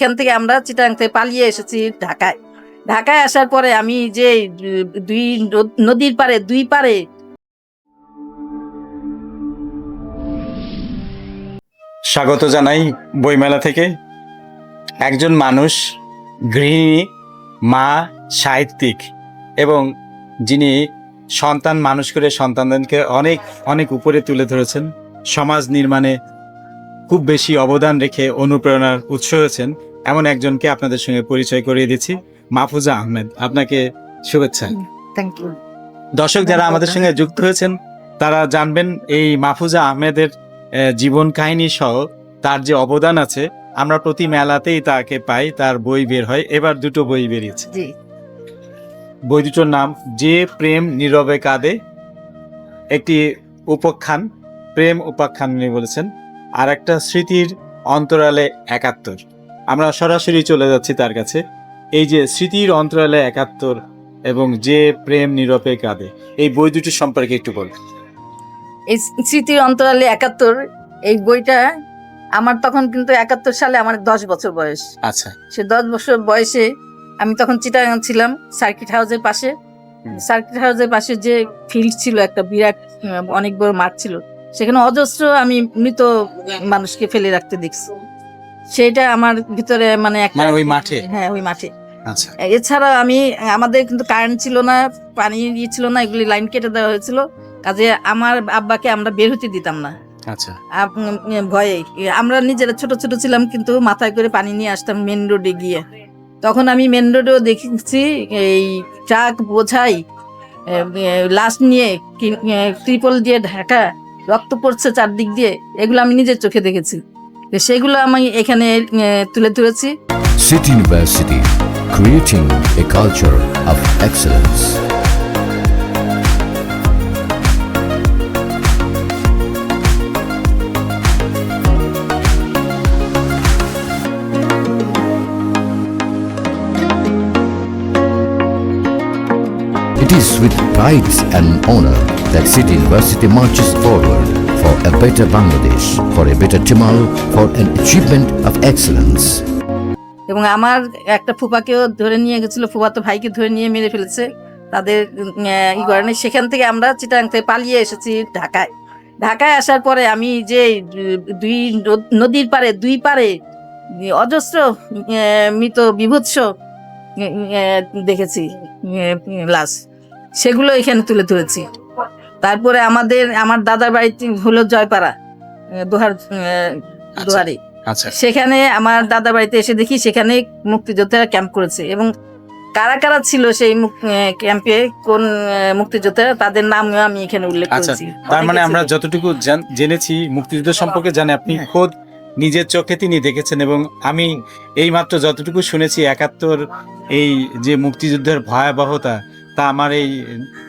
সেখান থেকে আমরা চিটাগাং থেকে পালিয়ে এসেছি ঢাকায়। ঢাকায় আসার পরে আমি যে দুই নদীর পারে দুই পারে স্বাগত জানাই বইমেলা থেকে। একজন মানুষ, গৃহিণী, মা, সাহিত্যিক এবং যিনি সন্তান মানুষ করে সন্তানদেরকে অনেক অনেক উপরে তুলে ধরেছেন, সমাজ নির্মাণে খুব বেশি অবদান রেখে অনুপ্রেরণার উৎস হয়েছেন, এমন একজনকে আপনাদের সঙ্গে পরিচয় করিয়ে দিচ্ছি। মাহফুজা আহমেদ, আপনাকে শুভেচ্ছা। Thank you. দর্শক যারা আমাদের সঙ্গে যুক্ত হয়েছেন তারা জানবেন এই মাহফুজা আহমেদের জীবন কাহিনী সহ তার যে অবদান আছে। আমরা প্রতি মেলাতেই তাকে পাই, তার বই বের হয়। এবার দুটো বই বেরিয়েছে। জি, বই দুটোর নাম যে প্রেম নীরবে কাঁদে, একটি উপাখ্যান, প্রেম উপাখ্যান উনি বলেছেন, আর একটা স্মৃতির অন্তরালে ৭১। আমরা সরাসরি চলে যাচ্ছি তার কাছে। এই যে স্মৃতির অন্তরালে ৭১ এবং যে প্রেম নীরবে কাঁদে, এই বই দুটি সম্পর্কে একটু বলুন। এই স্মৃতির অন্তরালে ৭১, এই বইটা আমার তখন কিন্তু ৭১ সালে আমার 10 বছর বয়স। আচ্ছা, সে 10 বছর বয়সে আমি তখন চিটাগাং ছিলাম, সার্কিট হাউসের পাশে। সার্কিট হাউসের পাশে যে ফিল্ড ছিল, একটা বিরাট অনেক বড় মাঠ ছিল, সেখানে অজস্র আমি মৃত মানুষকে ফেলে রাখতে দেখছি। সেটা আমার ভিতরে মানে একটা, ওই মাঠে? হ্যাঁ, ওই মাঠে। আচ্ছা, এছাড়া আমাদের কিন্তু কারেন্ট ছিল না, পানি ছিল না, এগুলি লাইন কেটে দেওয়া হয়েছিল। কাজে আমার আব্বাকে আমরা বের হতে দিতাম না। আচ্ছা, ভয়ে আমরা নিজেরা ছোট ছোট ছিলাম, কিন্তু মাথায় করে পানি নিয়ে আসতাম মেন রোডে গিয়ে। তখন আমি মেন রোডেও দেখেছি এই ট্রাক বোঝাই লাশ নিয়ে ত্রিপল দিয়ে ঢাকা, রক্ত পড়ছে চারদিক দিয়ে, এগুলো আমি নিজের চোখে দেখেছি। সেগুলো আমি এখানে তুলে ধরেছি। City University, creating a culture of excellence. It is with pride and honor that City University marches forward for a better Bangladesh, for a better tomorrow, for an achievement of excellence. এবং আমার একটা ফুপাকেও ধরে নিয়ে গেছিল, ফুপাতো ভাইকে ধরে নিয়ে মেরে ফেলেছে তাদের ই কারণে। সেখান থেকে আমরা চিটাগাং থেকে পালিয়ে এসেছি ঢাকায়। ঢাকায় আসার পরে আমি যে দুই নদীর পারে দুই পারে অজস্র মৃত বিভৎস দেখেছি লাশ, সেগুলো এখানে তুলে ধরেছি। তারপরে আমার দাদার বাড়িতে হলো জয়পাড়া, দোহারি। আচ্ছা, সেখানে আমার দাদার বাড়িতে এসে দেখি সেখানে মুক্তিযোদ্ধারা ক্যাম্প করেছে, এবং কারা কারা ছিল সেই ক্যাম্পে, কোন মুক্তিযোদ্ধারা, তাদের নাম আমি এখানে উল্লেখ করেছি। তার মানে আমরা যতটুকু জেনেছি মুক্তিযুদ্ধ সম্পর্কে জানি আপনি খোদ নিজের চোখে তিনি দেখেছেন, এবং আমি এই মাত্র যতটুকু শুনেছি ৭১ এই যে মুক্তিযুদ্ধের ভয়াবহতা, তা আমার এই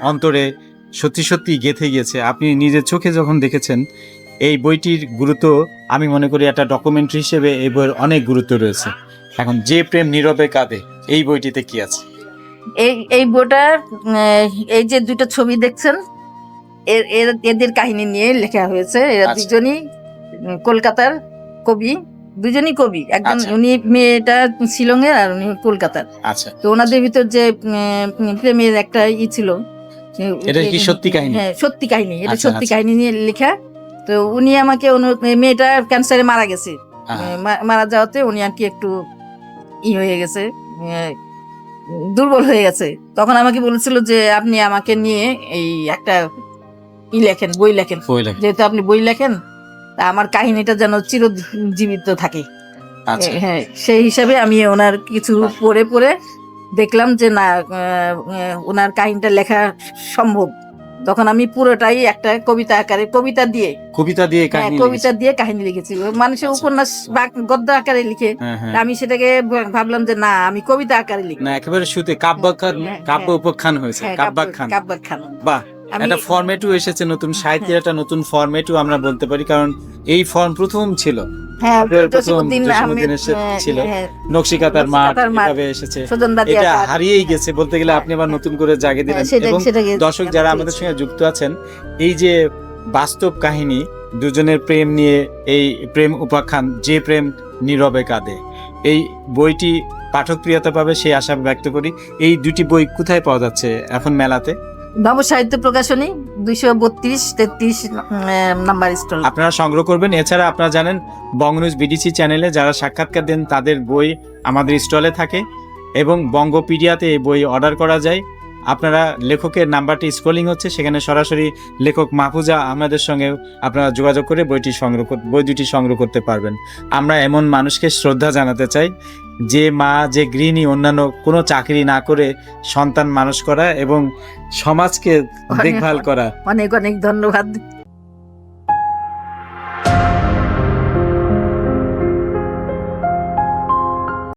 অন্তরে সত্যি সত্যি গেঁথে গিয়েছে। আপনি নিজের চোখে যখন দেখেছেন, এই বইটির গুরুত্ব আমি মনে করি একটা ডকুমেন্টারি হিসেবে এই বইয়ের অনেক গুরুত্ব রয়েছে। এখন যে প্রেম নীরবে কাঁদে, এই বইটিতে কি আছে? এই বইটা, এই যে দুটো ছবি দেখছেন, এদের কাহিনী নিয়ে লেখা হয়েছে। এরা দুজনই কলকাতার কবি, দুজনই কবি। একজন উনি, মেয়েটা শিলংয়ের আর উনি কলকাতার। আচ্ছা, তো ওনাদের ভিতর যে প্রেমের একটা ছিল, এটা কি সত্যি কাহিনী? হ্যাঁ, সত্যি কাহিনী। এটা সত্যি কাহিনী নিয়ে লেখা। তো উনি আমাকে, মেয়েটা ক্যান্সারে মারা গেছে, মারা যাওয়াতে উনি আর কি একটু হয়ে গেছে, দুর্বল হয়ে গেছে। তখন আমাকে বলেছিল যে আপনি আমাকে নিয়ে এই একটা বই লেখেন, যেহেতু আপনি বই লেখেন, তা আমার কাহিনীটা যেন চিরজীবিত থাকে। হ্যাঁ, সেই হিসাবে আমি ওনার কিছু পড়ে পড়ে দেখলাম যে না, ওনার কাহিনীটা লেখা সম্ভব। তখন আমি পুরোটাই একটা কবিতা আকারে, কবিতা দিয়ে কাহিনী লিখেছি। মানুষের উপন্যাস বা গদ্য আকারে লিখে, আমি সেটাকে ভাবলাম যে না, আমি কবিতা আকারে লিখি না, একেবারে শুতে কাব্য উপাখ্যান হয়েছে, কাব্যাখ্যান। বাহ, একটা ফরম্যাটও এসেছে, নতুন সাহিত্যের একটা নতুন ফরম্যাটও আমরা বলতে পারি, কারণ এই ফর্ম প্রথম ছিল। নকশিকাতার মাঠ এভাবে এসেছে, এটা হারিয়েই গেছে বলতে গেলে। আপনি আবার নতুন করে জাগিয়ে দিলেন। এবং দর্শক যারা আমাদের সঙ্গে যুক্ত আছেন, এই যে বাস্তব কাহিনী, দুজনের প্রেম নিয়ে এই প্রেম উপাখ্যান, যে প্রেম নীরবে কাঁদে, এই বইটি পাঠকপ্রিয়তা পাবে সেই আশা ব্যক্ত করি। এই দুটি বই কোথায় পাওয়া যাচ্ছে এখন মেলাতে? নব সাহিত্য প্রকাশনী 232-33 নাম্বার স্টল। আপনারা সংগ্রহ করবেন। এছাড়া আপনারা জানেন বঙ্গনিউজ বিডিসি চ্যানেলে যারা সাক্ষাৎকার দেন তাদের বই আমাদের স্টলে থাকে এবং বঙ্গপিডিয়াতে এই বই অর্ডার করা যায়। আপনারা লেখকের নাম্বারটি স্ক্রলিং হচ্ছে, সেখানে সরাসরি লেখক মাহফুজা আহমেদের সঙ্গে আপনারা যোগাযোগ করে বই দুটি সংগ্রহ করতে পারবেন। আমরা এমন মানুষকে শ্রদ্ধা জানাতে চাই যে মা, যে গৃহিণী অন্যান্য কোনো চাকরি না করে সন্তান মানুষ করা এবং সমাজকে দেখভাল করা। অনেক অনেক ধন্যবাদ।